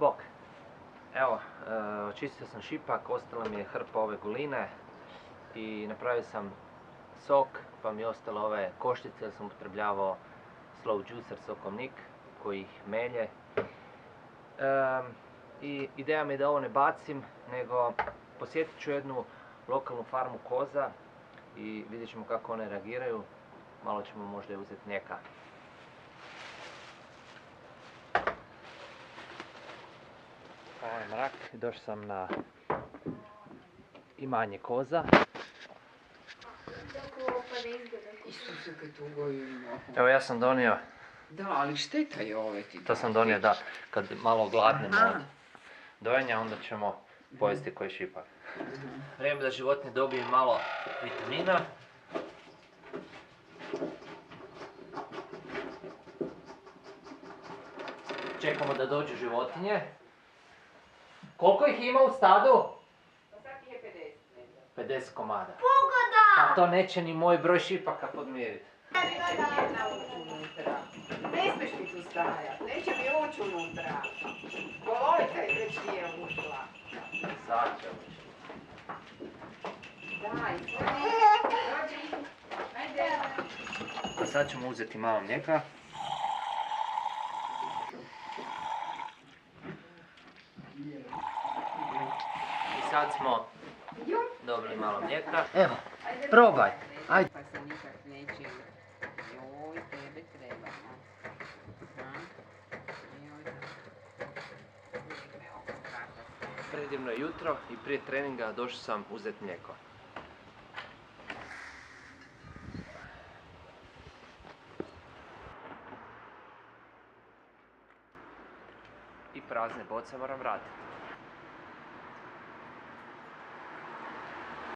Bok. Evo, očistio sam šipak, ostala mi je hrpa ove guline i napravio sam sok, pa mi je ostalo ove koštice jer sam upotrebljavao slow juicer sokovnik koji ih melje. I ideja mi je da ovo ne bacim, nego posjetit ću jednu lokalnu farmu koza i vidjet ćemo kako one reagiraju. Malo ćemo možda uzeti mlijeka. Ovo je mrak, došao sam na imanje koza. Isuse, kad tugo imamo. Evo ja sam donio. Da, ali šteta je ove ti. To sam donio da, kad malo gladnemo od dojenja, onda ćemo pojesti koji šipak. Vrijeme da životinje dobiju malo vitamina. Čekamo da dođu životinje. Koliko ih ima u stadu? Sad ih je 50. 50 komada. Pogoda! A to neće ni moj broj šipaka podmiriti. Neće mi jedna ući unutra. Ne smiješ mi tu stajati. Neće mi ući unutra. Polovica je već nije ušla. Sad će ući. Daj, dođi. Ajde. A sad ćemo uzeti malo mlijeka. I sad smo dobili malo mlijeka. Evo, probaj. Ajde. Pa se nikak neće. Joj, tebe treba. Predivno je jutro i prije treninga došao sam uzeti mlijeko. I prazne boce moram vratiti.